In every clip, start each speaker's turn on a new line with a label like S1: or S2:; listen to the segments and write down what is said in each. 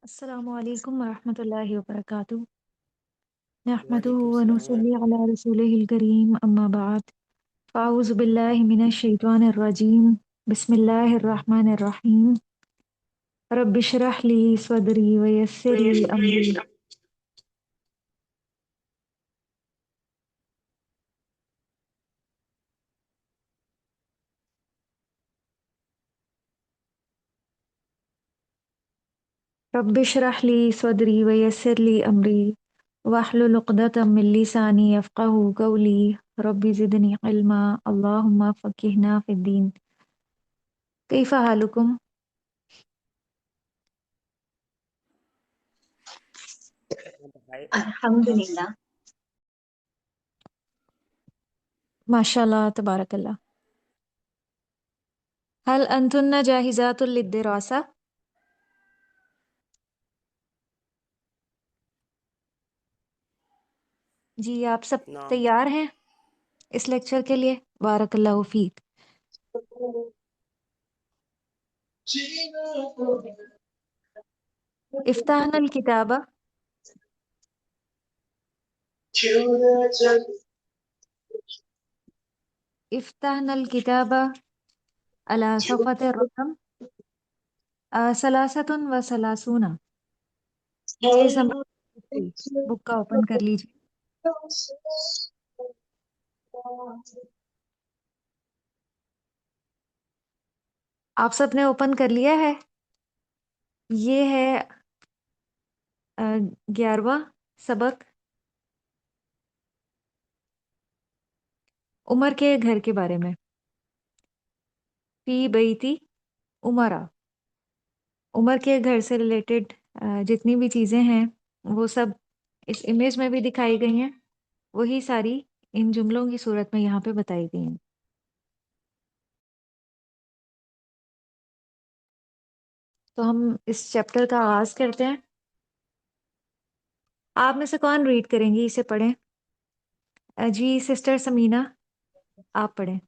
S1: السلام علیکم ورحمۃ اللہ وبرکاتہ نحمده
S2: وعلیکم السلام
S1: ونصلي على رسوله الكريم اما بعد فاعوذ باللہ من الشیطان الرجیم بسم اللہ الرحمن الرحیم رب اشرح لي صدری ویسر لي امری رب اشرح لي صدری ویسر لي امری واحلل عقدۃ من لسانی یفقهوا قولی رب زدنی علما اللهم فقہنا فی الدین کیف حالکم؟
S2: بخیر۔
S3: الحمدللہ۔
S1: ماشاء اللہ تبارک اللہ. هل انتن جاہزات للدراسہ؟ جی آپ سب
S2: نعم
S1: تیار ہیں اس لیکچر کے لیے؟ بارک اللہ فیک. افتحنا الکتاب افتحنا الکتاب علی صفحۃ الرقم ثلاثۃ و ثلاثون. پیج نمبر 33 بک کا اوپن کر لیجیے. آپ سب نے اوپن کر لیا ہے؟ یہ ہے 11واں سبق عمر کے گھر کے بارے میں. فی بیتی عمرہ، عمر کے گھر سے ریلیٹڈ جتنی بھی چیزیں ہیں وہ سب اس امیج میں بھی دکھائی گئی ہیں، وہی ساری ان جملوں کی صورت میں یہاں پہ بتائی گئی ہیں. تو ہم اس چیپٹر کا آغاز کرتے ہیں. آپ میں سے کون ریڈ کریں گی، اسے پڑھیں؟ جی سسٹر سمینہ آپ پڑھیں.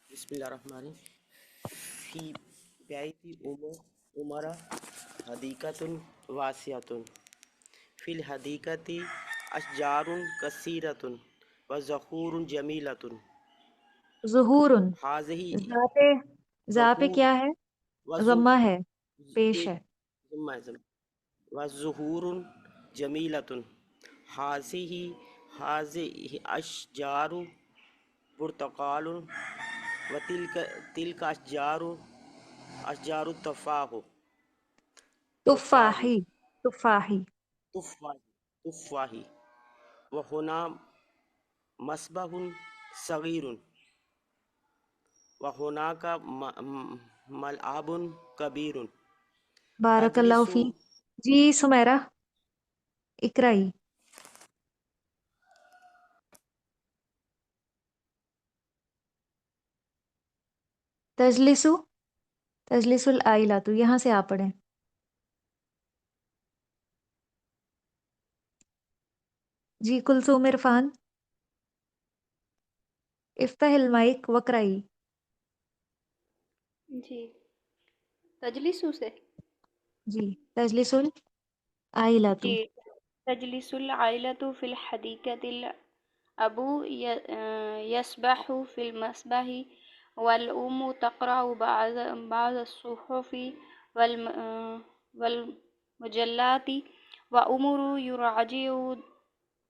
S2: بسم اللہ الرحمن الرحیم۔ فی بیت عمر حدیقۃ واسعۃ، فی الحدیقۃ اشجار کثیرۃ وزخور جمیلۃ،
S1: ظہور،
S2: ہذہ
S1: ذا پہ
S2: ظہور
S1: کیا ہے؟ ضمہ ہے، پیش ہے.
S2: وزخور جمیلۃ، ہذہ اشجار برتقال تلک اشجار التفاح تفاح
S1: تفاحی، تفاحی.
S2: تفاح تفاح وہنا مصباح صغیر وہناک ملعب کبیر
S1: بارک اللہ
S2: تجلس
S1: فی. جی سمیرہ اقرائی. تجلسو، تجلس العائلۃ، یہاں سے آپ پڑھیں. جی کلثوم عرفان افتح المائک وقرائی.
S3: جی تجلیسو سے.
S1: جی تجلس العائلۃ.
S3: جی تجلس العائلۃ فی الحدیقۃ، الابو یسبح فی المسبح، والام تقرأ بعض الصحف والمجلات، وعمر یراجع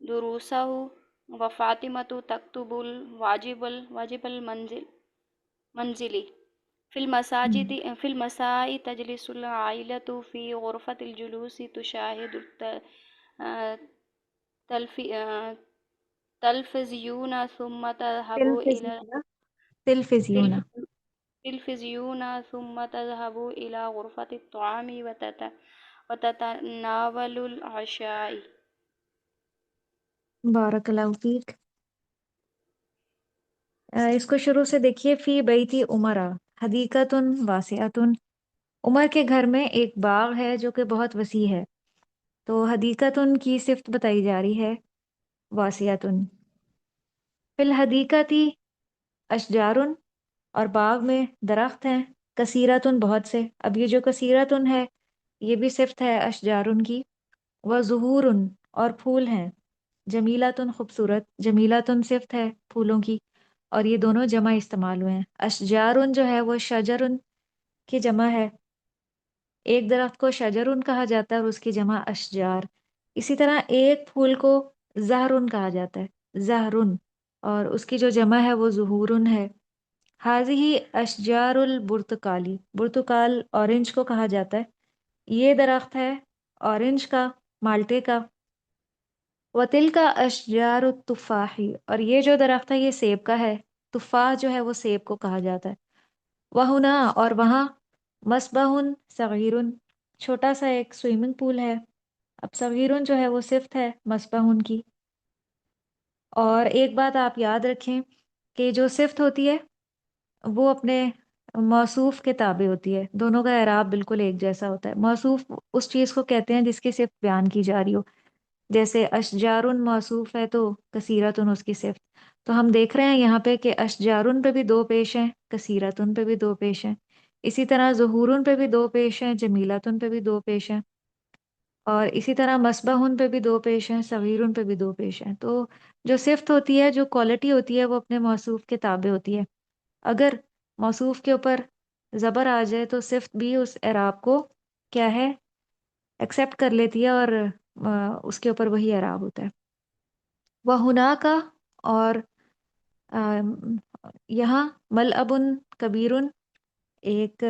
S3: دروسه، وفاطمة تكتب الواجب المنزلي. في المساء تجلس العائلة في غرفة الجلوس تشاهد التلفزيون، ثم تذهب إلى
S1: تلفزیون، تلفزیون.
S3: التلفزيون، ثم تذهب إلى غرفة الطعام وتتناول العشاء.
S1: بارک اللہ فیک. اس کو شروع سے دیکھیے. فی بیتی عمرہ حدیقۃ واسعۃ، عمر کے گھر میں ایک باغ ہے جو کہ بہت وسیع ہے. تو حدیقۃ کی صفت بتائی جا رہی ہے، واسعۃ. فی الحدیقۃ اشجار، اور باغ میں درخت ہیں، کثیرتن بہت سے. اب یہ جو کثیرتن ہے یہ بھی صفت ہے اشجارن کی. وہ ظہورن اور پھول ہیں، جمیلتن خوبصورت، جمیلتن صفت ہے پھولوں کی، اور یہ دونوں جمع استعمال ہوئے ہیں. اشجارن جو ہے وہ شجرن کی جمع ہے، ایک درخت کو شجرن کہا جاتا ہے اور اس کی جمع اشجار. اسی طرح ایک پھول کو زہرن کہا جاتا ہے، زہرن، اور اس کی جو جمع ہے وہ ظہورن ہے. حاضی اشجار البرتقالی، برتقال اورنج کو کہا جاتا ہے، یہ درخت ہے اورنج کا، مالٹے کا. وطل کا اشجار التفاحی، اور یہ جو درخت ہے یہ سیب کا ہے، تفاح جو ہے وہ سیب کو کہا جاتا ہے. وہنا، اور وہاں، مسبح صغیرن، چھوٹا سا ایک سوئمنگ پول ہے. اب صغیرن جو ہے وہ صفت ہے مسبح کی. اور ایک بات آپ یاد رکھیں کہ جو صفت ہوتی ہے وہ اپنے موصوف کے تابع ہوتی ہے، دونوں کا اعراب بالکل ایک جیسا ہوتا ہے. موصوف اس چیز کو کہتے ہیں جس کی صفت بیان کی جا رہی ہو، جیسے اشجارن موصوف ہے تو کثیرتن اس کی صفت. تو ہم دیکھ رہے ہیں یہاں پہ کہ اشجارن پہ بھی دو پیش ہیں، کثیرتن پہ بھی دو پیش ہیں. اسی طرح ظہورن پہ بھی دو پیش ہیں، جمیلتن پہ بھی دو پیش ہیں، اور اسی طرح مسبحن پہ بھی دو پیش ہیں، صغیرن پہ بھی دو پیش ہیں. تو جو صفت ہوتی ہے، جو کوالٹی ہوتی ہے، وہ اپنے موصوف کے تابع ہوتی ہے. اگر موصوف کے اوپر زبر آ جائے تو صفت بھی اس اعراب کو کیا ہے، ایکسیپٹ کر لیتی ہے، اور اس کے اوپر وہی اعراب ہوتا ہے. وہ ہنا کا، اور یہاں ملعبن کبیرن، ایک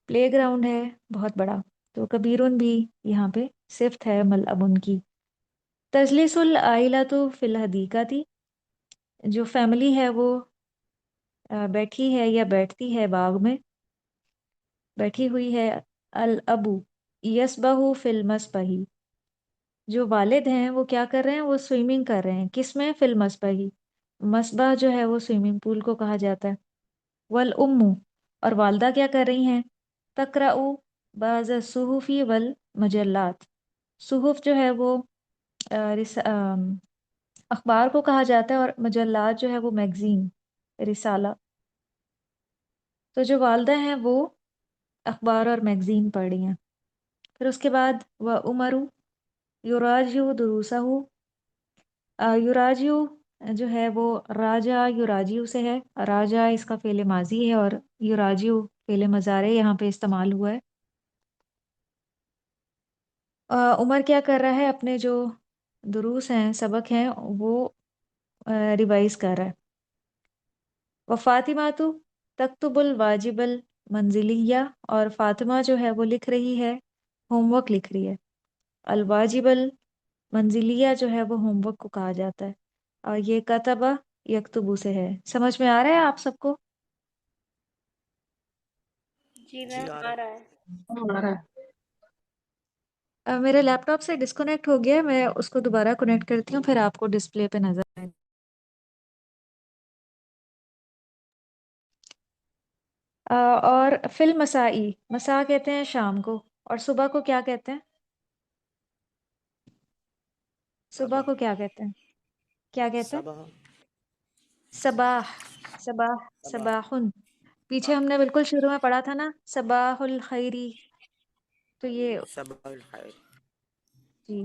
S1: پلے گراؤنڈ ہے بہت بڑا، تو کبیرن بھی یہاں پہ صفت ہے ملعبن کی. تجلس العائلۃ فی الحدیقہ، جو فیملی ہے وہ بیٹھی ہے یا بیٹھتی ہے باغ میں، بیٹھی ہوئی ہے. الابو یسبح فی المسبح، جو والد ہیں وہ کیا کر رہے ہیں، وہ سوئمنگ کر رہے ہیں. کس میں؟ فی المسبح، مسبح جو ہے وہ سوئمنگ پول کو کہا جاتا ہے. والام، اور والدہ کیا کر رہی ہیں، تقرأ بعض الصحف والمجلات. صحف جو ہے وہ اخبار کو کہا جاتا ہے، اور مجلات جو ہے وہ میگزین، رسالہ. تو جو والدہ ہیں وہ اخبار اور میگزین پڑھ رہی ہیں. پھر اس کے بعد وہ عمرو یراجع دروسہ، یراجع جو ہے وہ راجع یراجع سے ہے، راجع اس کا فعل ماضی ہے اور یراجع فعل مضارع یہاں پہ استعمال ہوا ہے. عمر کیا کر رہا ہے، اپنے جو دروس ہیں، سبق ہیں، وہ ریوائز کر رہا ہے. وہ فاطمہ تو تکتب الواجب المنزلیہ، اور فاطمہ جو ہے وہ لکھ رہی ہے، ہوم ورک لکھ رہی ہے. الواجب المنزلیہ جو ہے وہ ہوم ورک کو کہا جاتا ہے، اور یہ کتبہ یکتبو سے ہے. سمجھ میں آ رہا ہے آپ سب کو؟
S3: جی
S2: جی
S3: میم
S2: آ
S3: آ
S2: رہا
S3: رہا ہے.
S1: میرے لیپ ٹاپ سے ڈسکنیکٹ ہو گیا ہے، میں اس کو دوبارہ کنیکٹ کرتی ہوں، پھر آپ کو ڈسپلے پہ نظر آئے. اور فی المسائی، مساء کہتے ہیں شام کو، اور صبح کو کیا کہتے ہیں؟ صبح
S2: صبح،
S1: کو کیا کہتے ہیں؟ کیا کہتے ہیں؟
S2: صبح،
S1: صباح، صباح،
S2: صبح،
S1: صباحن. پیچھے ہم نے بالکل شروع میں پڑھا تھا نا، صباح الخیری، تو یہ
S2: صبح الخیر،
S1: جی.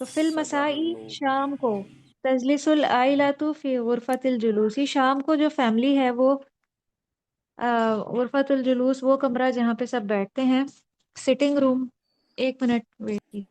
S1: تو فی
S2: صبح
S1: المسائی
S2: النور.
S1: شام کو، تجلس العائلۃ فی غرفۃ الجلوسی، شام کو جو فیملی ہے وہ غرفۃ الجلوس، وہ کمرہ جہاں پہ سب بیٹھتے ہیں، سٹنگ روم. ایک منٹ ویٹ.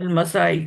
S4: المسائي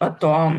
S4: الطعام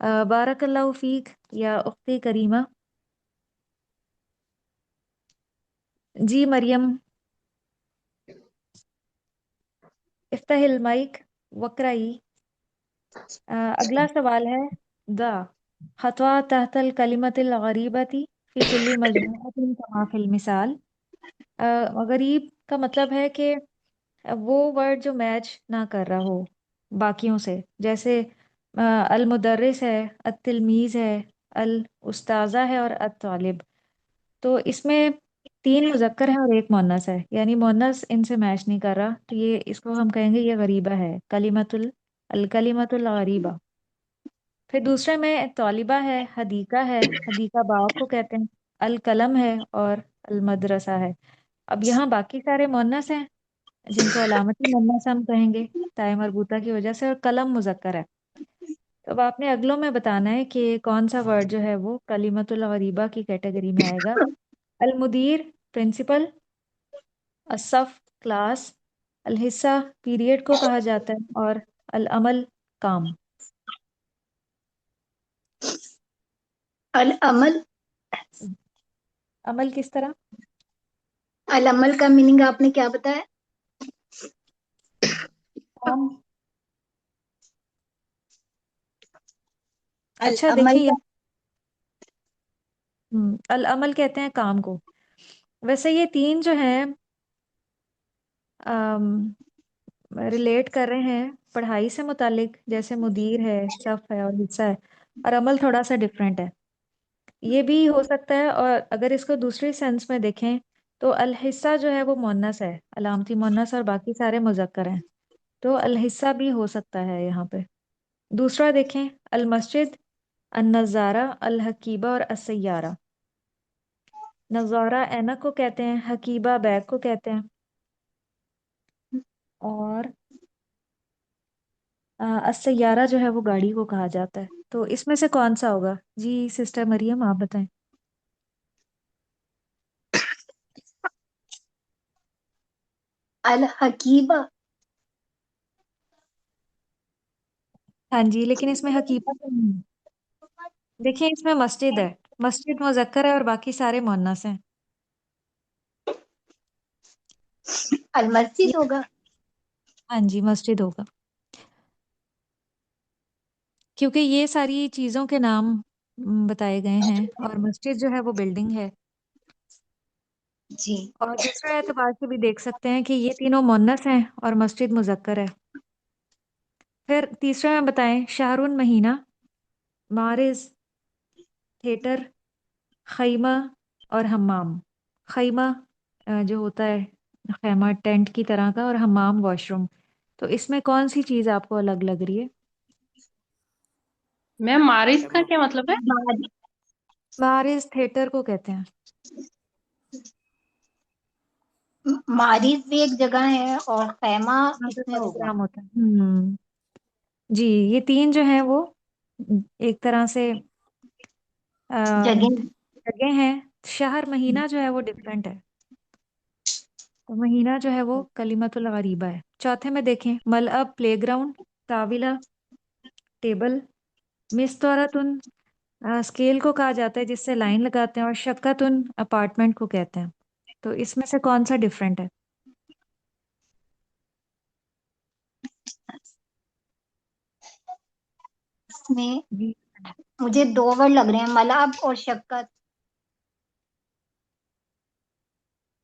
S1: بارک اللہ فیک یا اختی کریمہ. جی مریم، افتح المائک وقرائی. اگلا سوال ہے دا خطوہ تحت الکلمت الغریبتی فی کلی مجموعۃ کما فی المثال. غریب کا مطلب ہے کہ وہ ورڈ جو میچ نہ کر رہا ہو باقیوں سے، جیسے المدرس ہے، التلمیذ ہے، الاستاذہ ہے اور الطالب. تو اس میں تین مذکر ہیں اور ایک مؤنث ہے، یعنی مؤنث ان سے میچ نہیں کر رہا، تو یہ اس کو ہم کہیں گے یہ غریبہ ہے، الکلمت الغریبہ. پھر دوسرے میں طالبہ ہے، حدیقہ ہے، حدیقہ باغ کو کہتے ہیں، القلم ہے اور المدرسہ ہے. اب یہاں باقی سارے مؤنث ہیں جن کو علامتی مؤنث ہم کہیں گے تائے مربوطہ کی وجہ سے، اور قلم مذکر ہے. تو اب آپ نے اگلوں میں بتانا ہے کہ کون سا ورڈ جو ہے وہ کلمت الغریبہ کی کیٹیگری میں آئے گا. المدیر پرنسپل، الصف کلاس، الحصہ پیریڈ کو کہا جاتا ہے، اور العمل کام.
S5: العمل.
S1: عمل کس طرح؟
S5: العمل کا میننگ آپ نے کیا بتایا؟
S1: کام. اچھا
S5: العمل
S1: دیکھیں،
S5: کا
S1: العمل کہتے ہیں کام کو. ویسے یہ تین جو ہیں ریلیٹ کر رہے ہیں پڑھائی سے متعلق، جیسے مدیر ہے، صف ہے اور حصہ ہے، اور عمل تھوڑا سا ڈفرینٹ ہے. یہ بھی ہو سکتا ہے، اور اگر اس کو دوسری سینس میں دیکھیں تو الحصہ جو ہے وہ مؤنث ہے، علامتی مؤنث، اور باقی سارے مذکر ہیں، تو الحصہ بھی ہو سکتا ہے یہاں پہ. دوسرا دیکھیں، المسجد، النظارہ، الحقیبہ اور السیارہ. نظارہ اینک کو کہتے ہیں، حقیبہ بیگ کو کہتے ہیں، اور السیارہ جو ہے وہ گاڑی کو کہا جاتا ہے. تو اس میں سے کون سا ہوگا؟ جی سسٹر مریم آپ بتائیں.
S5: الحقیبہ.
S1: ہاں جی، لیکن اس میں حقیقت تو نہیں ہے. دیکھیں اس میں مسجد ہے، مسجد مذکر ہے اور باقی سارے مؤنث ہیں.
S5: المسجد
S1: یہ-
S5: ہوگا.
S1: ہاں جی مسجد ہوگا، کیونکہ یہ ساری چیزوں کے نام بتائے گئے ہیں، اور مسجد جو ہے وہ بلڈنگ ہے.
S5: جی.
S1: اور دوسرے اعتبار سے بھی دیکھ سکتے ہیں کہ یہ تینوں مؤنث ہیں اور مسجد مذکر ہے. پھر تیسرے میں بتائیں، شہرون مہینہ، مارز، تھیٹر، خیمہ اور حمام. خیمہ جو ہوتا ہے خیمہ ٹینٹ کی طرح کا، اور حمام واش روم. تو اس میں کون سی چیز آپ کو الگ لگ رہی ہے؟
S6: میم مارس کا
S2: خیمہ.
S6: کیا مطلب ہے؟
S1: مارز تھیٹر کو کہتے ہیں.
S5: ماریز بھی ایک جگہ ہے اور خیمہ
S1: وہاں پہ
S5: اس میں ہوگا.
S1: پروگرام ہوتا ہے. جی یہ تین جو ہیں وہ ایک طرح سے
S5: جگہ.
S1: جگہ ہیں. شہر مہینہ جو ہے وہ ڈفرینٹ ہے، تو مہینہ جو ہے وہ کلمت الغریبہ ہے. چوتھے میں دیکھیں، ملعب پلے گراؤنڈ، طاولہ ٹیبل، مستورتن اسکیل کو کہا جاتا ہے جس سے لائن لگاتے ہیں، اور شقتن اپارٹمنٹ کو کہتے ہیں. تو اس میں سے کون سا ڈفرینٹ ہے؟
S5: اس میں
S1: جی
S5: مجھے دو ورڈ لگ رہے ہیں، ملاب اور شکت.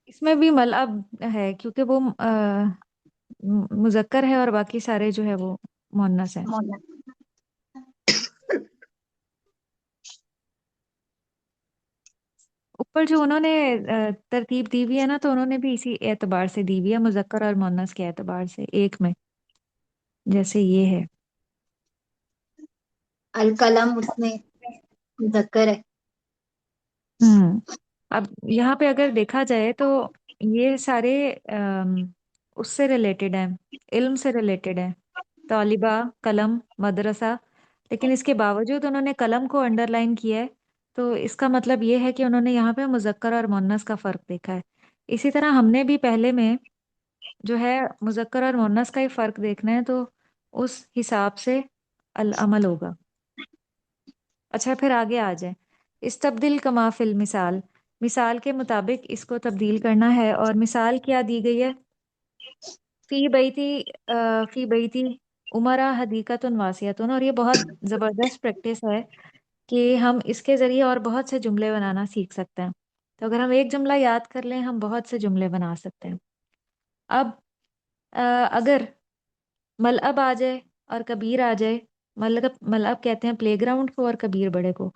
S1: اس میں بھی ملعب ہے کیونکہ وہ مذکر ہے اور باقی سارے جو ہے وہ مؤنث ہیں.
S5: مولا.
S1: اوپر جو انہوں نے ترتیب دی ہوئی ہے نا، تو انہوں نے بھی اسی اعتبار سے دی ہوئی ہے، مذکر اور مؤنث کے اعتبار سے ایک میں، جیسے یہ ہے.
S5: القلم اس میں مذکر ہے.
S1: ہوں اب یہاں پہ اگر دیکھا جائے تو یہ سارے اس سے ریلیٹڈ ہیں، علم سے ریلیٹڈ ہیں، طالبہ، قلم، مدرسہ. لیکن اس کے باوجود انہوں نے قلم کو انڈر لائن کیا ہے، تو اس کا مطلب یہ ہے کہ انہوں نے یہاں پہ مذکر اور مؤنث کا فرق دیکھا ہے. اسی طرح ہم نے بھی پہلے میں جو ہے مذکر اور مؤنث کا ہی فرق دیکھنا ہے، تو اس حساب سے العمل ہوگا. اچھا پھر آگے آ جائیں. استبدل کما فی المثال، مثال کے مطابق اس کو تبدیل کرنا ہے. اور مثال کیا دی گئی ہے؟ فی بیتی فی بیتی عمرہ حدیقۃ واسعۃ. اور یہ بہت زبردست پریکٹس ہے کہ ہم اس کے ذریعے اور بہت سے جملے بنانا سیکھ سکتے ہیں. تو اگر ہم ایک جملہ یاد کر لیں ہم بہت سے جملے بنا سکتے ہیں. اب اگر ملعب آ جائے اور کبیر آ جائے، ملعب کہتے ہیں پلے گراؤنڈ کو اور کبیر بڑے کو،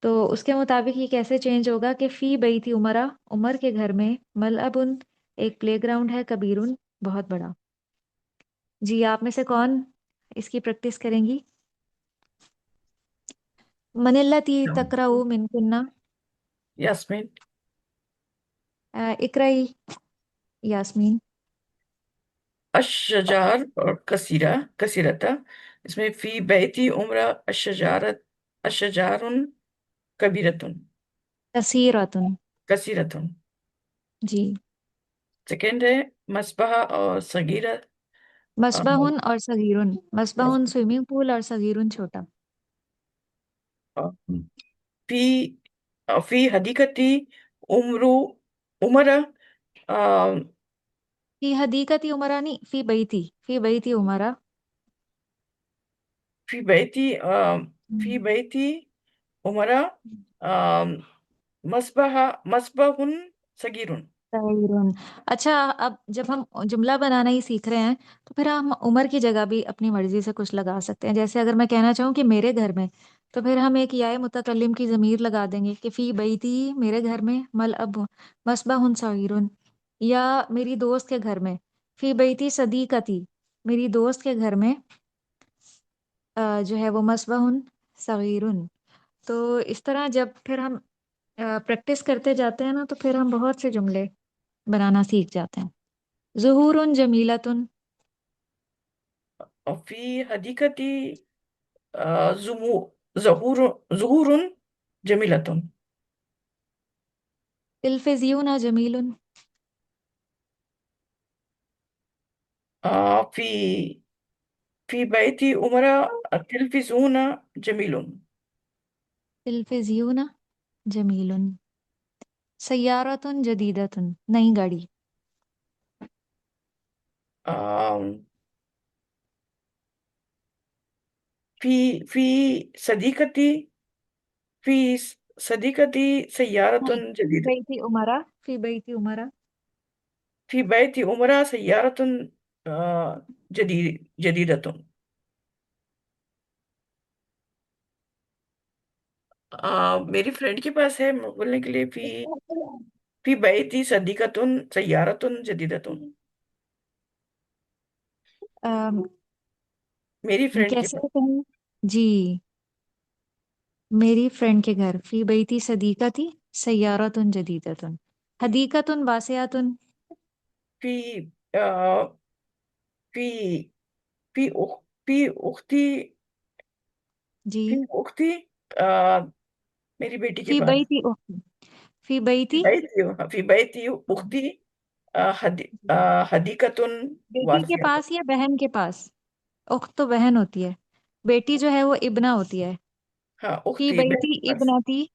S1: تو اس کے مطابق یہ کیسے چینج ہوگا کہ فی بیتی عمرہ، عمر کے گھر میں، ملعبن ایک پلے گراؤنڈ ہے، کبیرن بہت بڑا. جی آپ میں سے کون اس کی پریکٹس کریں گی؟ من التی تقرأ من کنہ،
S4: یاسمین.
S1: اقرئی یاسمین.
S4: الشجار اور کثیرتا، اس میں فی بیتی عمرہ الشجارن کبیرتن
S1: کثیرتن.
S4: کثیرتن.
S1: جی.
S4: سیکنڈ ہے مسبح اور صغیرہ.
S1: مسبحن اور صغیرن، مسبحن سوئمنگ پول اور صغیرن چھوٹا.
S4: فی فی حدیقتی عمرہ
S1: فی حدیقتی عمرہ نہیں، فی بیتی عمرہ.
S4: فی بیتی عمرہ مسبح صغیرن.
S1: صغیرن. اچھا اب جب ہم جملہ بنانا ہی سیکھ رہے ہیں تو پھر ہم عمر کی جگہ بھی اپنی مرضی سے کچھ لگا سکتے ہیں. جیسے اگر میں کہنا چاہوں کہ میرے گھر میں، تو پھر ہم ایک یا متکلم کی ضمیر لگا دیں گے کہ فی بیتی میرے گھر میں، ملعب مسبح صغیرن. یا میری دوست کے گھر میں، فی بیتی صدیقتی، میری دوست کے گھر میں جو ہے وہ مسبح صغیرن. تو اس طرح جب پھر ہم پریکٹس کرتے جاتے ہیں نا تو پھر ہم بہت سے جملے بنانا سیکھ جاتے ہیں. ظہور جمیلتن.
S4: فی حدیقتی ظہور جمیلتن.
S1: تلفزیون جمیل.
S4: فی فی بیتی عمرہ تلفزیون جمیل.
S1: تلفزیون جمیل. سیارتن جدیدتن، نئی گاڑی.
S4: فی فی صدیقتی فی صدیقتی
S1: نہیں،
S4: سیارتن
S1: فی
S4: جدید.
S1: بیتی عمرہ، فی بیتی عمرہ.
S4: فی بیت عمرہ سیارتن جدیدتن. میری فرینڈ کے پاس ہے بولنے کے لیے فی بیتی صدیقتن سیارتن جدیدتن. میری فرینڈ کے
S1: کیسے
S4: پاس.
S1: کہیں؟ جی میری فرینڈ کے گھر، فی بیتی صدیقتی سیارتن جدیدتن. حدیقتن واسعتن.
S4: فی فی فی فی اختی
S1: جی.
S4: فی اختی میری بیٹی کے
S1: فی
S4: پاس.
S1: بیتی اختی، فی بیتی
S4: فی بیتی اختی حدیقتن
S1: بیٹی کے
S4: واسعتن.
S1: پاس یا بہن کے پاس؟ اخت تو بہن ہوتی ہے، بیٹی جو ہے وہ ابنہ ہوتی ہے.
S4: ہاں
S1: فی
S4: اختی بہن
S1: بیتی
S4: کے پاس.
S1: ابنتی.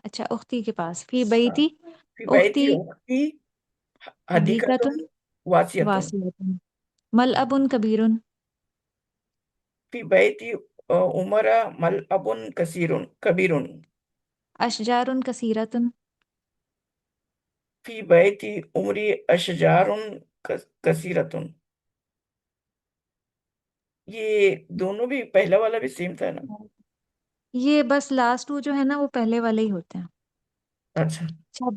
S1: اچھا اختی کے پاس، فی
S4: ہاں
S1: بیتی
S4: فی بیتی
S1: اختی
S4: اختی
S1: حدیقتن
S4: حدیقتن واسعتن.
S1: واسعتن. ملعب کبیرن.
S4: فی بیتی عمرہ ملعب کبیرن.
S1: اشجار کثیرتن.
S4: فی بیتی عمری اشجار کثیرتن. یہ دونوں بھی پہلا والا بھی سیم تھا نا؟
S1: یہ بس لاسٹ جو ہے نا وہ پہلے والے ہی ہوتے ہیں.
S4: اچھا.
S1: اچھا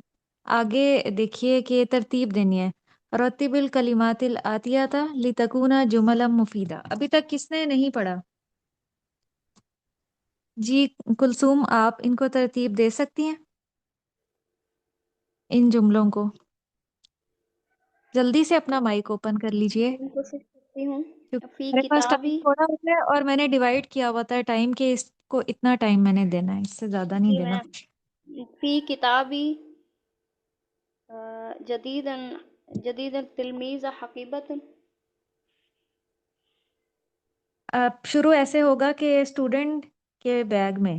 S1: آگے دیکھیے کہ ترتیب دینی ہے. رتب الکلمات الآتیہ لتکون جملا مفیدہ. ابھی تک کس نے نہیں پڑھا؟ جی کلثوم آپ ان کو ترتیب دے سکتی ہیں ان جملوں کو؟ جلدی سے اپنا مائک اوپن کر لیجئے
S3: میں کوشش کرتی ہوں.
S1: کیونکہ
S3: فی
S1: میرے پاس ٹائم
S3: کتابی،
S1: تھوڑا ہوتا ہے اور میں نے ڈیوائڈ کیا ہوا تھا ٹائم کہ اس کو اتنا ٹائم میں نے دینا ہے، اس سے زیادہ نہیں
S3: جی
S1: دینا.
S3: میم، فی کتابی جدیدا جدیدا تلمیذ حقیبت.
S1: اب شروع ایسے ہوگا کہ اسٹوڈنٹ کے بیگ میں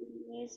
S3: التلميذ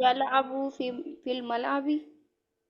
S3: يلعب في الملعب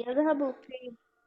S3: يذهب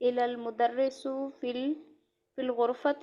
S3: إلى المدرس في الغرفة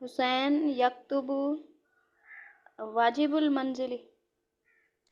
S3: حسين يكتب واجب المنزل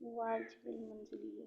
S3: واجب المنزلية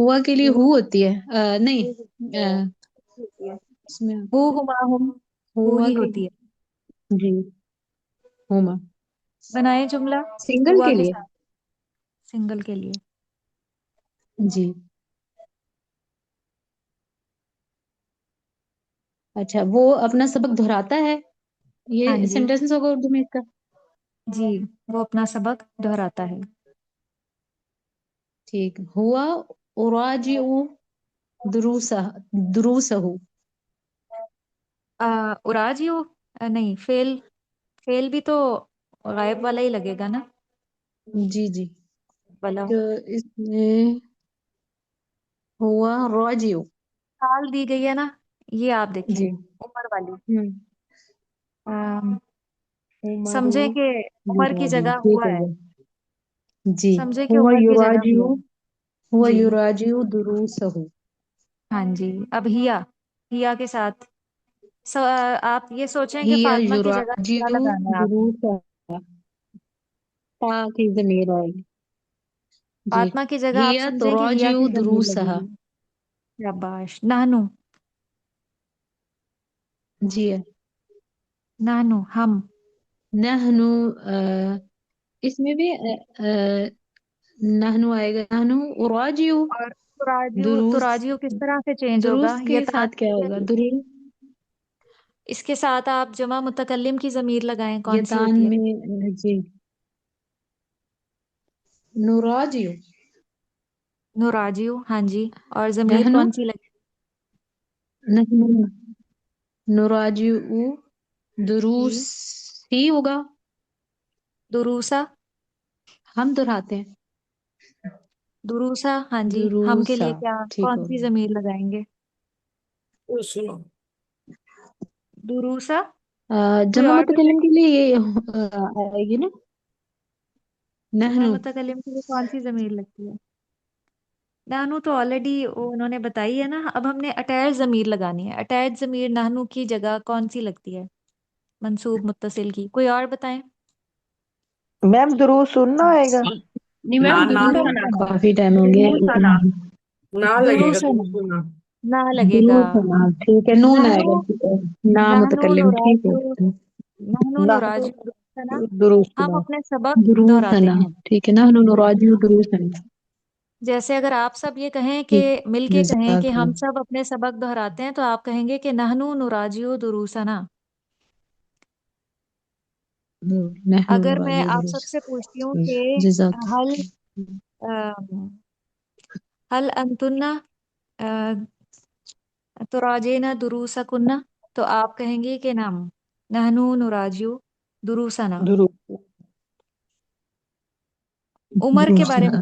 S7: ہوا کے لیے ہو ہوتی ہے نہیں
S1: ہوتی ہے
S7: اس میں
S1: ہو ہما ہم ہو
S7: ہوا
S1: ہی
S7: کے
S1: ہوتی ہے
S7: جی ہوما
S1: بنائے جملہ
S7: سنگل
S1: ہوا
S7: کے
S1: کے
S7: لیے
S1: ساتھ سنگل کے لیے
S7: جی اچھا وہ اپنا سبق دہراتا ہے
S1: ہاں
S7: یہ
S1: جی
S7: سینٹینس ہوگا اردو میں اس کا
S1: جی وہ اپنا سبق دہراتا ہے
S7: ٹھیک ہوا اراجع دروسہ دروسہ
S1: اراجیو نہیں فیل بھی تو غائب والا ہی لگے گا نا
S7: جی جی
S1: والا
S7: تو اس میں ہوا راجع
S1: حال دی گئی ہے نا یہ آپ دیکھیں
S7: جی
S1: عمر والی
S7: ہوں
S1: آم،
S7: عمر
S1: سمجھے کہ عمر کی
S7: یراجع
S1: جگہ
S7: ٹھیک
S1: ہوا
S7: ہو
S1: ہے
S7: گیا جی
S1: سمجھے کہ
S7: ہوا
S1: عمر کی جگہ
S7: یراجع
S1: ہوا ہے
S7: ہوا
S1: جی
S7: یراجع دروسہ
S1: ہاں جی اب ہیا کے ساتھ آپ یہ سوچیں کہ
S7: ہی
S1: فاطمہ کی جگہ
S7: یراجع
S1: کیا لگانا ہے آپ نے
S7: دروسہ تا کی ضمیر آئے گی جی
S1: فاطمہ کی جگہ
S7: ہی
S1: آپ سمجھیں کہ ہیا
S7: تراجع
S1: کی ضمیر لگے
S7: دروسہ
S1: گی شاباش نانو
S7: جی
S1: نانو ہم
S7: نحنو اس میں بھی نحنو آئے گا نحنو اراجع
S1: اور تراجیو
S7: دروس
S1: تراجیو کس طرح سے چینج ہوگا
S7: دروس
S1: یہ
S7: کے ساتھ کیا ہوگا دروس
S1: اس کے ساتھ آپ جمع متکلم کی ضمیر لگائیں کون سی
S7: یتان
S1: ہوتی ہے
S7: میں جی نراجع
S1: نراجیو ہاں جی اور ضمیر
S7: نحنو
S1: کون سی لگے
S7: نحنو نراجع دروس
S1: جی
S7: ہی ہوگا
S1: دروسا
S7: ہم دہراتے ہیں
S1: دروسا ہاں جی ہم کے
S7: دروسا
S1: لیے کیا
S7: ٹھیک
S1: کون
S7: ہو
S1: سی
S7: گیا
S1: ضمیر لگائیں گے
S4: سنو
S1: دروسا کوئی
S7: جمع
S1: اور بتائیں
S7: متکلم کے لیے یہ آئے گی نا
S1: جمع
S7: نحنو
S1: متکلم کے لیے کون سی ضمیر لگتی ہے نانو تو آلریڈی انہوں نے بتائی ہے نا اب ہم نے اٹیچ ضمیر لگانی ہے اٹیچ ضمیر نانو کی جگہ کون سی لگتی ہے منصوب متصل کی کوئی اور بتائیں
S8: میم دروس سننا آئے گا
S6: نہیں
S4: نہ
S6: میم
S4: نہ
S6: دروسنا
S7: کافی ٹائم ہو گیا
S6: دروسنا
S4: نہ لگے گا
S1: دروسنا
S4: تو سننا
S1: نہ لگے گا
S7: دروسنا ٹھیک ہے نون آئے
S1: نحنو
S7: گا ٹھیک ہے نا
S1: نحنو
S7: متکلم ٹھیک
S1: نراجو
S7: ہے
S1: نحنو
S8: نہ
S1: نراجو درستنا ہم
S8: دروسنا
S1: اپنے سبق دہراتے
S7: دروسنا
S1: ہیں
S7: ٹھیک ہے نحن نراجع دروسنا
S1: جیسے اگر آپ سب یہ کہیں کہ
S7: ٹھیک
S1: مل کے کہیں کہ
S7: جزاک
S1: ہم
S7: اللہ
S1: سب اپنے سبق دہراتے ہیں تو آپ کہیں گے کہ نحنو نراجیو دروسنا
S7: نحن
S1: اگر میں
S7: نراجع
S1: آپ
S7: دروس
S1: سب سے پوچھتی ہوں کہ
S7: جزاک
S1: حل حل انتنا تراجینا دروسکنا تو آپ کہیں گے کہ نام نحنو نراجیو دروسنا
S8: دروس
S1: عمر کے بارے میں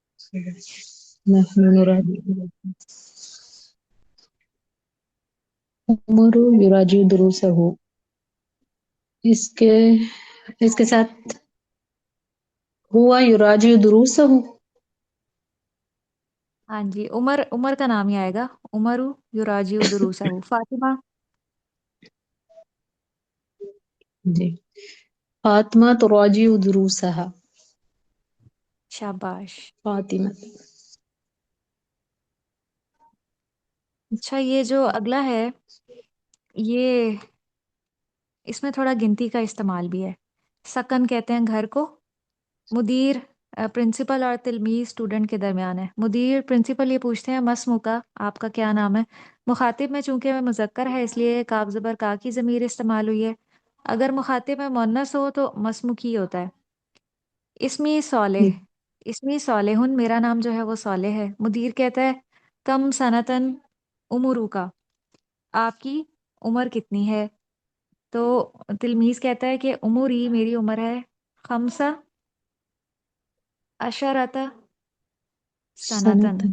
S7: دروسنا نحن نراجع عمر یراجع دروسہ اس کے اس کے ساتھ ہوا یراجع دروسہ
S1: ہاں جی عمر کا نام ہی آئے گا عمرو یراجیو دروسہ فاطمہ
S7: جی فاطمہ تراجع دروسها
S1: شاباش
S7: فاطمہ
S1: اچھا یہ جو اگلا ہے یہ اس میں تھوڑا گنتی کا استعمال بھی ہے سکن کہتے ہیں گھر کو مدیر پرنسپل اور تلمیذ اسٹوڈنٹ کے درمیان ہے مدیر پرنسپل یہ پوچھتے ہیں مسمو کا آپ کا کیا نام ہے مخاطب میں چونکہ میں مذکر ہے اس لیے کاف زبر کا کی ضمیر استعمال ہوئی ہے اگر مخاطب میں مؤنث ہو تو مسمو کی ہوتا ہے اسمی صالح اسمی صالح میرا نام جو ہے وہ صالح ہے مدیر کہتا ہے کم سنتن عمرو کا آپ کی عمر کتنی ہے تو تلمیذ کہتا ہے کہ عمری میری عمر ہے خمسہ عشرۃ سنتن
S7: سنتن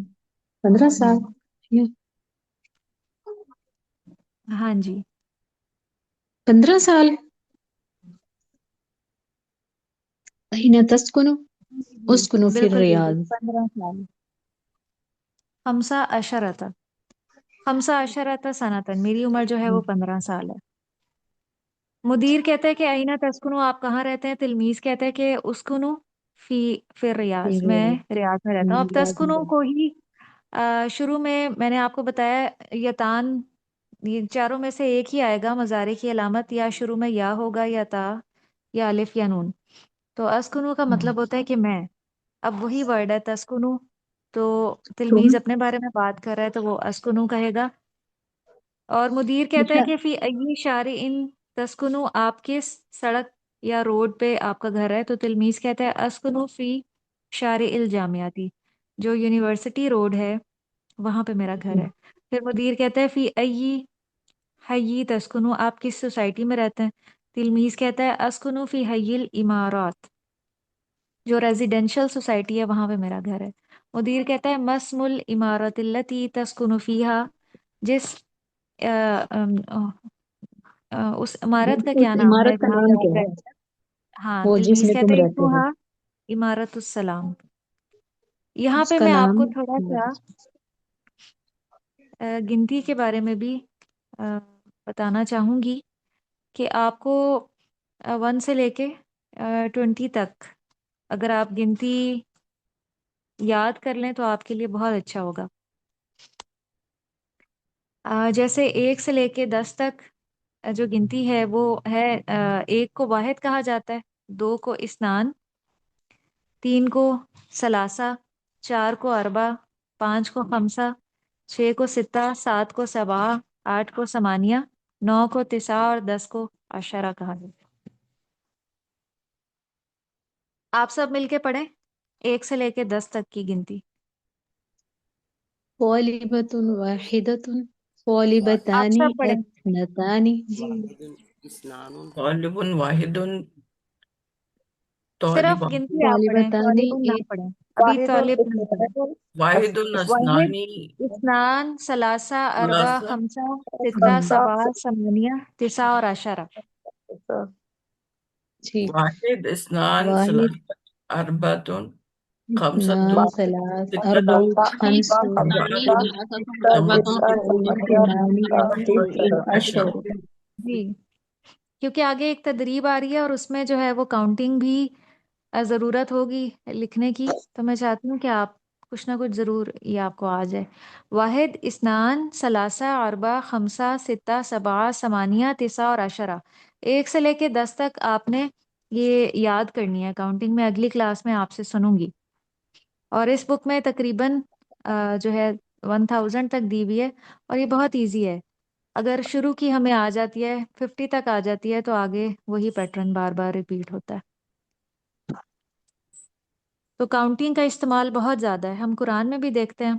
S7: 15 سال یا
S1: ہاں جی
S7: 15 سال أين تسكن؟
S1: جی
S7: أسكن في
S1: بالکل بالکل
S7: الرياض
S1: 15 سال خمسہ عشرۃ خمسہ عشرۃ سنتن میری عمر جو ہے وہ 15 سال ہے مدیر کہتے ہیں کہ آئینہ تسکنو آپ کہاں رہتے ہیں تلمیذ کہتے ہیں کہ اسکنو فی
S7: في
S1: ریاض میں
S7: الرياض
S1: ریاض میں رہتا ہوں اب
S7: الرياض
S1: تسکنو کو ہی شروع میں نے آپ کو بتایا یتان، یہ چاروں میں سے ایک ہی آئے گا مضارع کی علامت، یا شروع میں یا ہوگا یا تا یا الف یا نون۔ تو اسکنو کا مطلب ہوتا ہے کہ میں، اب وہی ورڈ ہے تسکنو، تو
S7: تم
S1: تلمیذ اپنے بارے میں بات کر رہا ہے تو وہ اسکنو کہے گا، اور مدیر کہتا ہے
S7: اچھا
S1: کہ فی ای شارع ان تسکنو، آپ کس سڑک یا روڈ پہ آپ کا گھر ہے، تو تلمیذ کہتا ہے اسکنو فی شارع الجامعاتی، جو یونیورسٹی روڈ ہے وہاں پہ میرا گھر ہے۔ پھر مدیر کہتا ہے فی ای حی تسکنو، آپ کس سوسائٹی میں رہتے ہیں، تلمیذ کہتا ہے اسکنو فی حی الامارات، جو ریزیڈینشل سوسائٹی ہے وہاں پہ میرا گھر ہے۔ مدیر کہتا ہے مسم الامارت التی تسکنو فیہا، جس اس عمارت کا
S7: اس
S1: کیا نام ہے
S7: عمارت کا
S1: جہاں پہ
S7: نام کیا
S1: آپ
S7: ہے،
S1: رہتے ہیں؟ ہاں،
S7: وہ جس
S1: تلمیذ
S7: میں
S1: کہتا
S7: تم
S1: ہے
S7: رہتے ہو،
S1: اسمہا عمارت السلام۔ یہاں
S7: اس
S1: پہ
S7: کا
S1: میں آپ
S7: نام
S1: کو تھوڑا سا گنتی کے بارے میں بھی بتانا چاہوں گی کہ آپ کو 1 سے لے کے 20 تک اگر آپ گنتی یاد کر لیں تو آپ کے لیے بہت اچھا ہوگا۔ جیسے 1 سے لے کے 10 تک جو گنتی ہے وہ ہے 1 کو واحد کہا جاتا ہے، 2 کو اسنان، 3 کو ثلاثہ، 4 کو اربع، 5 کو خمسہ، 6 کو ستہ، 7 کو سبعہ، 8 کو ثمانیہ، 9 کو تسعہ اور 10 کو عشرہ کہا جاتا ہے۔ آپ سب مل کے پڑھیں 1 سے لے کے 10 تک کی گنتی۔
S7: طالبۃ واحدۃ،
S1: آپ
S7: طالبتان
S1: سب پڑھیں
S7: اثنتان،
S1: جی،
S2: واحد اثنان
S4: طالب واحد
S1: صرف
S4: طالبان،
S1: گنتی آپ پڑھیں،
S7: طالبتان
S1: طالبون نہ پڑھیں، ابھی
S8: واحد
S1: طالب نہ پڑھیں۔
S8: اثنان
S4: واحد
S1: واحد،
S4: اسنانی
S1: اثنان، ثلاثہ، اربع،
S4: ثلاثہ
S1: خمسہ، ستہ،
S8: خمسہ
S1: سبعہ، ثمانیہ، تسعہ اور عشرہ۔
S8: ستہ۔
S7: ٹھیک،
S4: واحد اثنان
S7: واحد
S4: ثلاثة أربعة خمسة
S7: اثنان ثلاث اربع
S4: ستة
S7: خمس
S4: سبعة
S6: ثانی
S8: ستہ
S6: ثلاثة
S8: ستہ
S4: ثمانية
S6: أربعة
S8: تسعہ
S7: ثمانية
S4: عشرة۔
S7: عشر۔
S1: جی، کیونکہ آگے ایک تدریب آ رہی ہے اور اس میں جو ہے وہ کاؤنٹنگ بھی ضرورت ہوگی لکھنے کی، تو میں چاہتی ہوں کہ آپ کچھ نہ کچھ ضرور یہ آپ کو آ جائے۔ واحد، اثنان، ثلاثہ، اربع، خمسہ، ستہ، سبعہ، ثمانیہ، تسعہ اور عشرہ، 1 سے لے کے 10 تک آپ نے یہ یاد کرنی ہے کاؤنٹنگ میں، اگلی کلاس میں آپ سے سنوں گی۔ اور اس بک میں تقریباً جو ہے 1000 تک دی ہوئی ہے، اور یہ بہت ایزی ہے، اگر شروع کی ہمیں آ جاتی ہے 50 تک آ جاتی ہے تو آگے وہی پیٹرن بار بار ریپیٹ ہوتا ہے۔ تو کاؤنٹنگ کا استعمال بہت زیادہ ہے، ہم قرآن میں بھی دیکھتے ہیں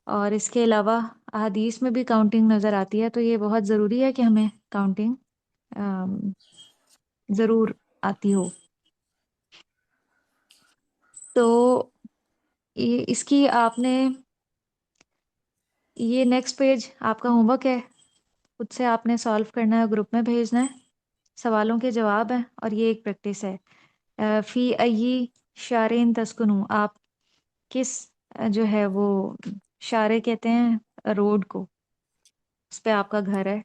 S1: اور اس کے علاوہ احادیث میں بھی کاؤنٹنگ نظر آتی ہے، تو یہ بہت ضروری ہے کہ ہمیں کاؤنٹنگ ضرور آتی ہو۔ تو اس کی آپ نے یہ نیکسٹ پیج آپ کا ہوم ورک ہے، خود سے آپ نے سالو کرنا ہے، گروپ میں بھیجنا ہے، سوالوں کے جواب ہیں، اور یہ ایک پریکٹس ہے۔ فی ای شارین تسکنو، آپ کس جو ہے وہ شارے کہتے ہیں روڈ کو، اس پہ آپ کا گھر ہے،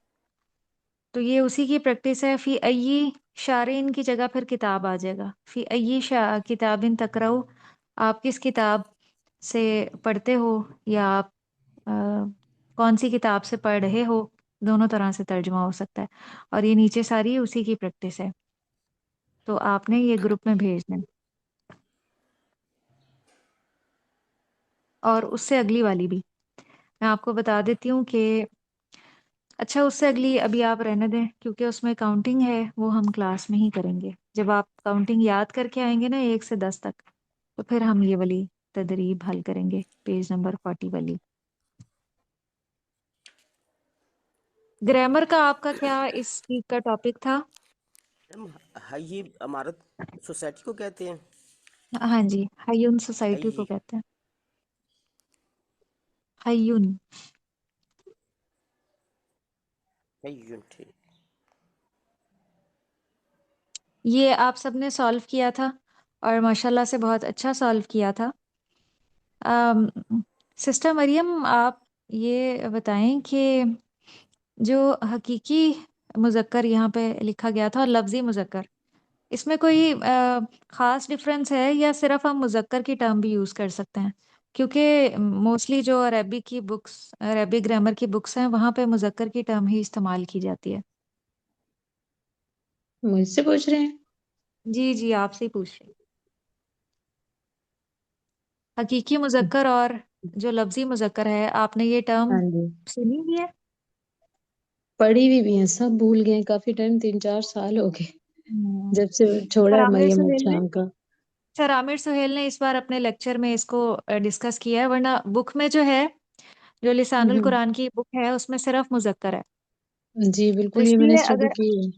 S1: تو یہ اسی کی پریکٹس ہے۔ فی ای شارین کی جگہ پھر کتاب آ جائے گا، فی ای کتابن تقرؤ، آپ کس کتاب سے پڑھتے ہو، یا آپ کون سی کتاب سے پڑھ رہے ہو، دونوں طرح سے ترجمہ ہو سکتا ہے، اور یہ نیچے ساری اسی کی پریکٹس ہے، تو آپ نے یہ گروپ میں بھیجنا ہے۔ اور اس سے اگلی والی بھی میں آپ کو بتا دیتی ہوں کہ اچھا، اس سے اگلی ابھی آپ رہنے دیں کیونکہ اس میں کاؤنٹنگ ہے، وہ ہم کلاس میں ہی کریں گے، جب آپ کاؤنٹنگ یاد کر کے آئیں گے نا 1 سے 10 تک، تو پھر ہم یہ والی تدریب حل کریں گے، پیج نمبر 40 والی۔ گرامر کا آپ کا کیا اس ویک کا ٹاپک تھا؟
S2: حی عمارت سوسائٹی کو کہتے ہیں،
S1: ہاں جی، حیون سوسائٹی کو
S2: حی
S1: کہتے ہیں، حیون۔
S2: حی ٹھیک۔
S1: یہ آپ سب نے سالو کیا تھا اور ماشاءاللہ سے بہت اچھا سالو کیا تھا۔ سسٹر مریم، آپ یہ بتائیں کہ جو حقیقی مذکر یہاں پہ لکھا گیا تھا اور لفظی مذکر، اس میں کوئی خاص ڈفرینس ہے یا صرف ہم مذکر کی ٹرم بھی یوز کر سکتے ہیں؟ کیونکہ موسٹلی جو عربی کی بکس، عربی گرامر کی بکس ہیں، وہاں پہ مذکر کی ٹرم ہی استعمال کی جاتی ہے۔
S7: مجھ سے پوچھ رہے ہیں؟
S1: جی جی، آپ سے ہی پوچھ رہی ہوں۔ حقیقی مذکر اور جو لفظی مذکر ہے، آپ نے یہ ٹرم
S7: ہاں جی،
S1: سنی بھی ہے؟
S7: پڑھی بھی ہیں، سب بھول گئے، کافی ٹائم، 3-4 سال ہو گئے جب سے چھوڑا
S1: سر
S7: ہے
S1: عامر
S7: مریم
S1: سہیل نے
S7: اچھام کا۔
S1: سر عامر سہیل نے اس بار اپنے لیکچر میں اس کو ڈسکس کیا ہے، ورنہ بک میں جو ہے، جو لسان
S7: ہوں،
S1: القرآن کی بک ہے، اس میں صرف مذکر ہے۔
S7: جی
S1: تو
S7: بالکل،
S1: اس
S7: یہ میں نے
S1: لیے
S7: اسٹڈی
S1: اگر
S7: کی ہے۔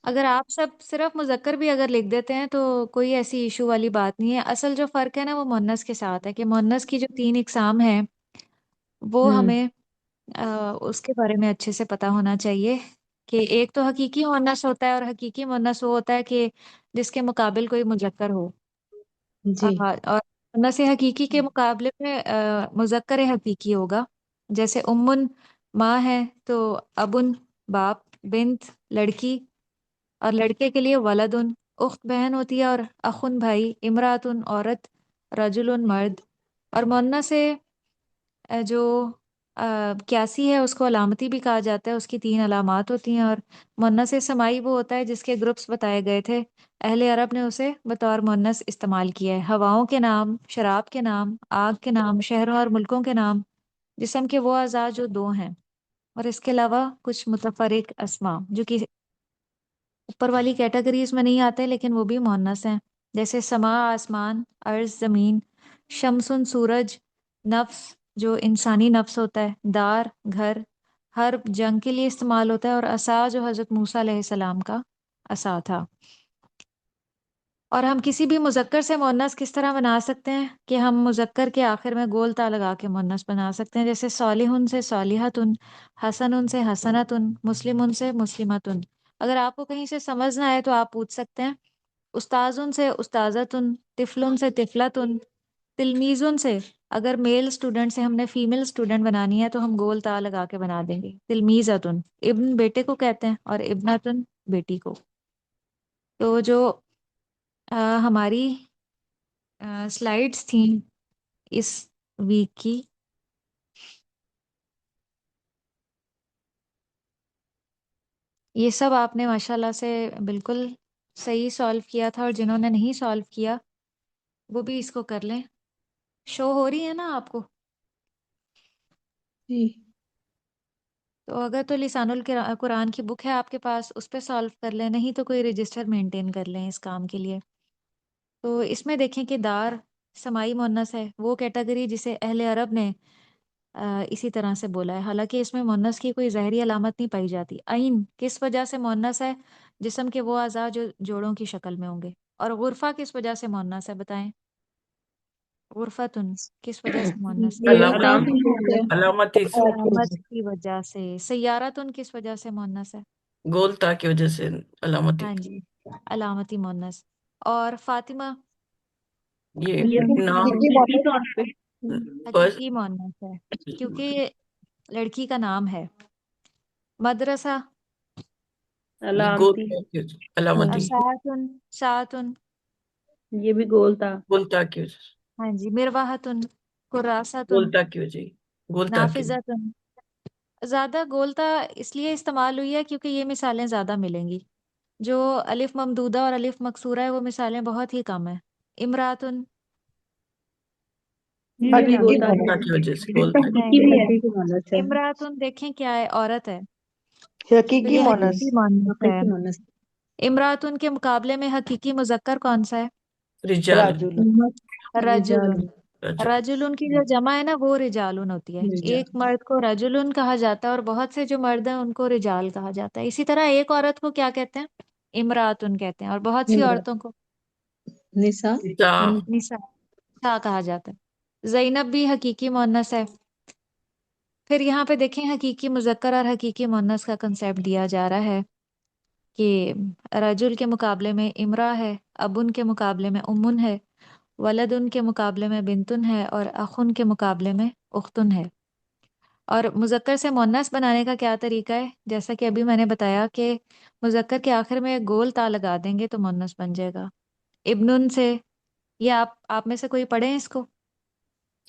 S1: اگر آپ سب صرف مذکر بھی اگر لکھ دیتے ہیں تو کوئی ایسی ایشو والی بات نہیں ہے۔ اصل جو فرق ہے نا، وہ مؤنث کے ساتھ ہے، کہ مؤنث کی جو 3 اقسام ہیں وہ
S7: ہوں،
S1: ہمیں اس کے بارے میں اچھے سے پتا ہونا چاہیے، کہ ایک تو حقیقی مؤنث ہوتا ہے، اور حقیقی مؤنث وہ ہوتا ہے کہ جس کے مقابل کوئی مذکر ہو،
S7: جی
S1: اور مؤنث حقیقی کے مقابلے میں مذکر حقیقی ہوگا۔ جیسے امن ماں ہے، تو ابن باپ، بنت لڑکی، اور لڑکے کے لیے ولدن، اخت بہن ہوتی ہے، اور اخن بھائی، امراتن عورت، رجل مرد۔ اور مؤنث جو کیاسی ہے، اس کو علامتی بھی کہا جاتا ہے، اس کی 3 علامات ہوتی ہیں۔ اور مؤنث سمائی وہ ہوتا ہے جس کے گروپس بتائے گئے تھے، اہل عرب نے اسے بطور مؤنث استعمال کیا ہے۔ ہواؤں کے نام، شراب کے نام، آگ کے نام، شہروں اور ملکوں کے نام، جسم کے وہ اعضاء جو 2 ہیں، اور اس کے علاوہ کچھ متفرق اسما جو کہ اوپر والی کیٹیگریز میں نہیں آتے، لیکن وہ بھی مؤنث ہیں، جیسے سما آسمان، ارض زمین، شمسن سورج، نفس جو انسانی نفس ہوتا ہے، دار گھر، حرب جنگ کے لیے استعمال ہوتا ہے، اور عصا جو حضرت موسیٰ علیہ السلام کا عصا تھا۔ اور ہم کسی بھی مذکر سے مؤنث کس طرح بنا سکتے ہیں، کہ ہم مذکر کے آخر میں گول تا لگا کے مؤنث بنا سکتے ہیں، جیسے صالحن سے صالحتن، حسن سے حسنتن، مسلم سے مسلمتن۔ اگر آپ کو کہیں سے سمجھ نہ آئے تو آپ پوچھ سکتے ہیں، استاذن سے استاذتن، طفلن سے طفلتن، تلمیذن سے، اگر میل اسٹوڈنٹ سے ہم نے فیمیل اسٹوڈنٹ بنانی ہے تو ہم گول تا لگا کے بنا دیں گے، تلمیذتن۔ ابن بیٹے کو کہتے ہیں، اور ابنتن بیٹی کو۔ تو جو ہماری سلائیڈز تھیں اس ویک کی، یہ سب آپ نے ماشاءاللہ سے بالکل صحیح سالو کیا تھا، اور جنہوں نے نہیں سالو کیا وہ بھی اس کو کر لیں۔ شو ہو رہی ہے نا آپ کو؟
S7: جی
S1: تو اگر تو لسان القرآن کی بک ہے آپ کے پاس، اس پہ سالو کر لیں، نہیں تو کوئی رجسٹر مینٹین کر لیں اس کام کے لیے۔ تو اس میں دیکھیں کہ دار سمائی مؤنث ہے، وہ کیٹیگری جسے اہل عرب نے اسی طرح سے بولا ہے، حالانکہ اس میں مؤنث کی کوئی ظاہری علامت نہیں پائی جاتی۔ عین کس وجہ سے مؤنث ہے؟ جسم کے وہ اعضاء جو جوڑوں کی شکل میں ہوں گے۔ اور غرفہ کس وجہ سے مؤنث ہے، بتائیں؟ غرفتن کس وجہ سے مؤنث ہے؟
S7: یہ
S4: علامت
S7: الطاف کی بات ہے۔
S4: علامتی
S1: علامت کی وجہ سے۔ سیارتن کس وجہ سے مؤنث ہے؟
S4: گول تا کی وجہ سے علامتی،
S1: ہاں جی، علامتی مؤنث۔ اور فاطمہ
S4: یہ
S7: یہ بھی
S4: نام
S7: حقیقی طور پہ
S4: بس
S1: حقیقی مؤنث ہے، کیونکہ یہ لڑکی کا نام ہے۔ مدرسہ،
S4: یہ گول
S6: علامتی،
S4: تا کی وجہ سے
S7: ہاں
S4: علامتی،
S7: جی،
S1: ساعتن ساعتن،
S6: یہ بھی گول تھا۔
S4: گول تا کی وجہ سے،
S1: ہاں جی، مرواحتن،
S4: گول
S1: کراستن،
S4: تا کی وجہ سے، گول تا کی وجہ سے۔
S1: نافذتن۔ زیادہ گولتا اس لیے استعمال ہوئی ہے کیونکہ یہ مثالیں زیادہ ملیں گی۔ جو الف ممدودہ اور الف مکسورہ ہے وہ مثالیں بہت ہی کم ہیں۔ امراتن،
S6: یہ بھی گول
S8: حقیقی
S6: تھا۔
S4: گول تا
S8: مونس،
S4: کی وجہ سے، گول تا کی
S1: نہیں
S6: حقیقی بھی ہے۔
S1: نہیں،
S7: حقیقی مؤنث ہے،
S1: امراتن دیکھیں کیا ہے، عورت ہے، تو
S8: حقیقی
S1: یہ
S8: مونس،
S1: حقیقی مؤنث ہے۔
S7: حقیقی مؤنث۔
S1: امراتن کے مقابلے میں حقیقی مذکر کون سا ہے؟
S4: رجال،
S8: راجل،
S1: رجل۔
S7: رجال،
S4: رجل،
S1: رجل کی جو جمع ہے نا وہ رجالن ہوتی ہے،
S7: رجال،
S1: ایک مرد کو رجلن کہا جاتا ہے، اور بہت سے جو مرد ہیں ان کو رجال کہا جاتا ہے۔ اسی طرح ایک عورت کو کیا کہتے ہیں؟ امراتن کہتے ہیں، اور بہت سی
S7: امرأة،
S1: عورتوں کو
S7: نساء،
S4: تا،
S1: نساء کہا جاتا ہے۔ زینب بھی حقیقی مؤنث ہے۔ پھر یہاں پہ دیکھیں حقیقی مذکر اور حقیقی مؤنث کا کنسیپٹ دیا جا رہا ہے، کہ رجل کے مقابلے میں امرا ہے، ابن کے مقابلے میں امن ہے، ولدن کے مقابلے میں بنتن ہے، اور اخن کے مقابلے میں اختن ہے۔ اور مذکر سے مؤنث بنانے کا کیا طریقہ ہے؟ جیسا کہ ابھی میں نے بتایا کہ مذکر کے آخر میں ایک گول تا لگا دیں گے تو مؤنث بن جائے گا۔ ابنن سے، یہ آپ میں سے کوئی پڑھیں اس کو؟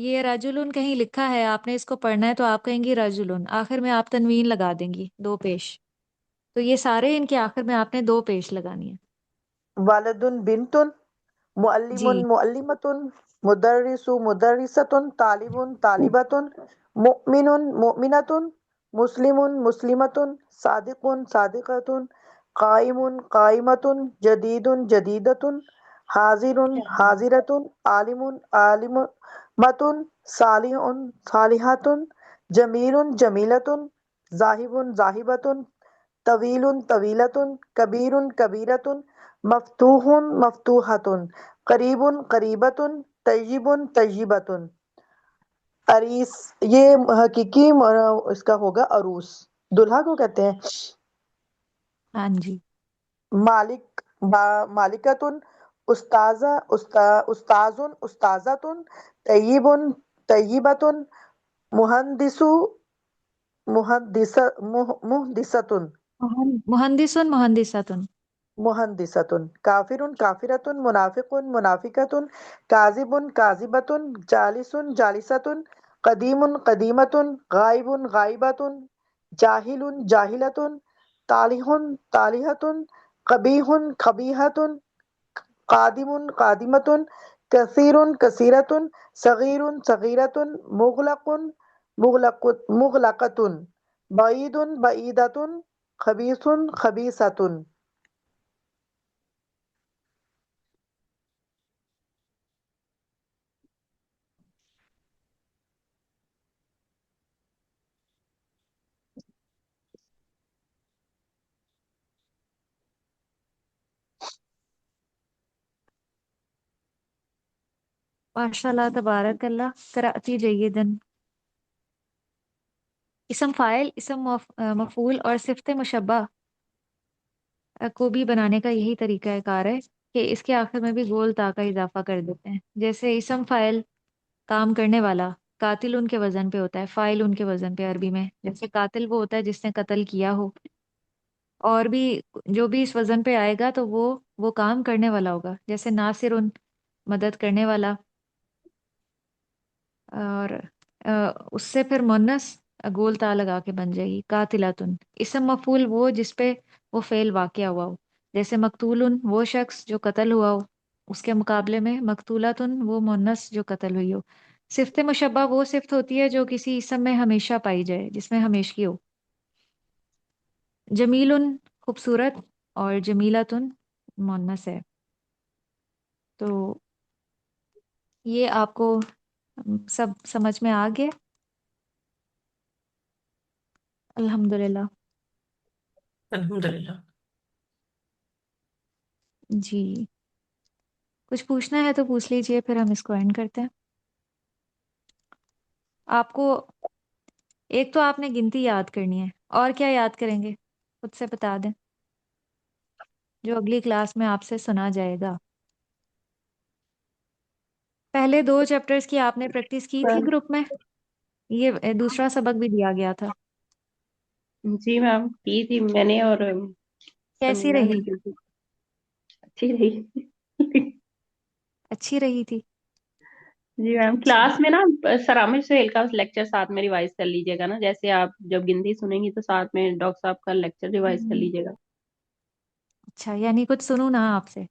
S1: یہ رجلن کہیں لکھا ہے، آپ نے اس کو پڑھنا ہے تو آپ کہیں گی رجلن، آخر میں آپ تنوین لگا دیں گی 2 پیش. تو یہ سارے ان کے آخر میں آپ نے 2 پیش لگانی ہے.
S8: والد بنت، معلم
S1: جی.
S8: معلمۃ، مدرس مدرسۃ، طالب طالبۃ، مؤمن مؤمنۃ، مسلم مسلمۃ، صادق صادقۃ، قائم قائمۃ، جدید جدیدۃ، حاضر حاضرۃ، عالم عالمۃ، صالح صالحۃ، جمیل جمیلۃ، ذاہب ذاہبۃ، طویل طویلۃ، کبیر کبیرۃ، مفتوح مفتوحۃ، قریب قریبۃ، طیب طیبۃ. عریس، یہ حقیقی اس کا ہوگا عروس، دلہا کو کہتے ہیں.
S1: ہاں جی.
S8: مالک مالکۃ، استاذہ استاذ استاذۃ، طیب طیبۃ، مہندس مہندسۃ
S1: مہندسن مہندساتن.
S8: مہندسۃ، کافر کافرۃ، منافق منافقۃ، کاذب کاذبۃ، جالس جالسۃ، قدیم قدیمۃ، غائب غائبۃ، جاہل جاہلۃ، طالح طالحۃ، قبیح قبیحۃ، قادم قادمۃ، کثیر کثیرۃ، صغیر صغیرۃ، مغلق مغلقۃ، بعید بعیدۃ، خبیث خبیثۃ.
S1: ماشاء اللہ تبارک اللہ. قرأتی جیدن. اسم فاعل، اسم مفعول اور صفت مشبہ کو بھی بنانے کا یہی طریقہ کار ہے کہ اس کے آخر میں بھی گول تا کا اضافہ کر دیتے ہیں. جیسے اسم فاعل کام کرنے والا، قاتل ان کے وزن پہ ہوتا ہے، فاعل ان کے وزن پہ عربی میں. جیسے قاتل وہ ہوتا ہے جس نے قتل کیا ہو، اور بھی جو بھی اس وزن پہ آئے گا تو وہ کام کرنے والا ہوگا. جیسے ناصر ان، مدد کرنے والا. اور اس سے پھر مونس گول تا لگا کے بن جائے گی قاتلاتن. اسم مفعول وہ جس پہ وہ فعل واقع ہوا ہو. جیسے مقتولن وہ شخص جو قتل ہوا ہو، اس کے مقابلے میں مقتولاتن وہ مونس جو قتل ہوئی ہو. صفت مشبہ وہ صفت ہوتی ہے جو کسی اسم میں ہمیشہ پائی جائے، جس میں ہمیشگی ہو. جمیل خوبصورت، اور جمیلاتن مونس ہے. تو یہ آپ کو سب سمجھ میں آ گیا؟ الحمدللہ.
S4: الحمدللہ.
S1: جی، کچھ پوچھنا ہے تو پوچھ لیجئے، پھر ہم اس کو اینڈ کرتے ہیں. آپ کو ایک تو آپ نے گنتی یاد کرنی ہے، اور کیا یاد کریں گے خود سے بتا دیں جو اگلی کلاس میں آپ سے سنا جائے گا. پہلے 2 چیپٹرز کی آپ نے پریکٹس کی تھی گروپ میں؟ یہ دوسرا سبق بھی دیا گیا تھا.
S6: جی میم کی تھی میں نے، اور
S1: کیسی
S6: سمیرہ نے
S1: رہی؟
S6: کی تھی. اچھی رہی.
S1: اچھی رہی تھی.
S6: جی میم
S1: اچھا.
S6: کلاس میں نا سر عامر سہیل کا لیکچر ساتھ میں ریوائز کر لیجیے گا نا. جیسے آپ جب گنتی سنیں گی تو ساتھ میں ڈاکٹر صاحب کا لیکچر ریوائز کر لیجیے گا.
S1: اچھا، یعنی کچھ سنوں نا آپ سے؟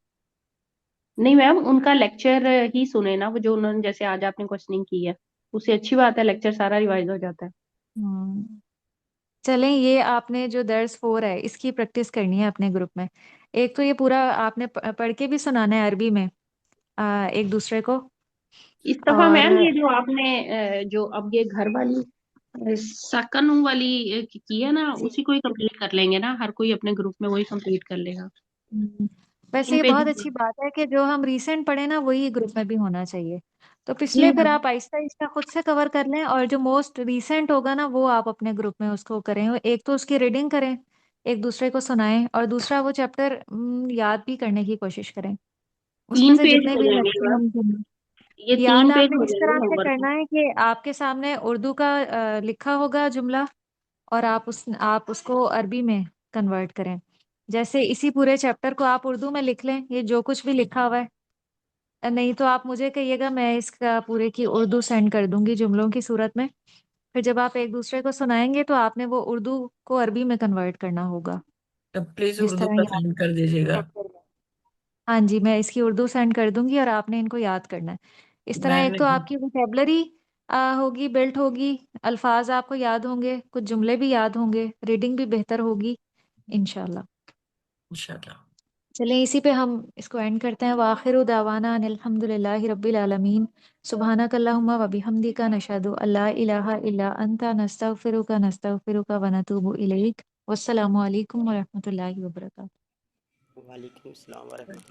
S6: نہیں میم ان کا لیکچر ہی سنے نا، وہ جو انہوں نے جیسے آج آپ نے کوشچننگ کی ہے اس سے اچھی بات ہے، لیکچر سارا ریوائز ہو جاتا ہے.
S1: ہم، چلیں یہ آپ نے جو درس 4 ہے اس کی پریکٹس کرنی ہے اپنے گروپ میں. ایک تو یہ پورا آپ نے پڑھ کے بھی سنانا ہے عربی میں ایک دوسرے کو.
S6: اس دفعہ
S1: اور
S6: میم یہ جو آپ نے جو اب یہ گھر والی سکن والی کی ہے نا،
S1: جی.
S6: اسی کو ہی کمپلیٹ کر لیں گے نا. ہر کوئی اپنے گروپ میں وہی کمپلیٹ کر لے گا.
S1: ویسے
S6: 3
S1: یہ بہت
S6: پیج.
S1: اچھی بات ہے کہ جو ہم ریسنٹ پڑھے نا وہی گروپ میں بھی ہونا چاہیے. تو
S6: جی
S1: پچھلے پھر
S6: میم.
S1: آپ آہستہ آہستہ خود سے کور کر لیں، اور جو موسٹ ریسنٹ ہوگا نا وہ آپ اپنے گروپ میں اس کو کریں. ایک تو اس کی ریڈنگ کریں، ایک دوسرے کو سنائیں، اور دوسرا وہ چیپٹر یاد بھی کرنے کی کوشش کریں. اس میں
S6: 3
S1: سے
S6: پیج
S1: جتنے
S6: ہو
S1: بھی
S6: جائیں گے میم.
S1: میکسیمم
S6: یہ
S1: یاد
S6: 3
S1: آپ
S6: پیج
S1: نے
S6: ہو
S1: اس
S6: جائیں گے
S1: طرح
S6: ہوم
S1: سے
S6: ورک میں.
S1: کرنا ہے کہ آپ کے سامنے اردو کا لکھا ہوگا جملہ، اور آپ اس کو عربی میں کنورٹ کریں. جیسے اسی پورے چیپٹر کو آپ اردو میں لکھ لیں، یہ جو کچھ بھی لکھا ہوا ہے نہیں تو آپ مجھے کہیے گا، میں اس کا پورے کی اردو سینڈ کر دوں گی جملوں کی صورت میں. پھر جب آپ ایک دوسرے کو سنائیں گے تو آپ نے وہ اردو کو عربی میں کنورٹ کرنا ہوگا،
S4: تب پلیز
S1: جس
S4: اردو
S1: طرح
S4: کا
S1: یاد.
S4: سینڈ کر دیجیے گا.
S1: ہاں جی، میں اس کی اردو سینڈ کر دوں گی اور آپ نے ان کو یاد کرنا ہے. اس طرح
S4: میں
S1: ایک
S4: نے
S1: تو آپ کی ووکیبلری ہوگی، بلٹ ہوگی، الفاظ آپ کو یاد ہوں گے، کچھ جملے بھی یاد ہوں گے، ریڈنگ بھی بہتر ہوگی انشاءاللہ.
S4: انشاءاللہ.
S1: چلیں اسی پہ ہم اس کو اینڈ کرتے ہیں. وآخر دعوانا ان الحمد للہ رب العالمین. سبحانک اللہم و بحمدک نشہد ان لا الہ الا انت نستغفرک ونتوب الیک. والسلام علیکم ورحمۃ اللہ وبرکاتہ.
S2: وعلیکم السلام ورحمۃ اللہ.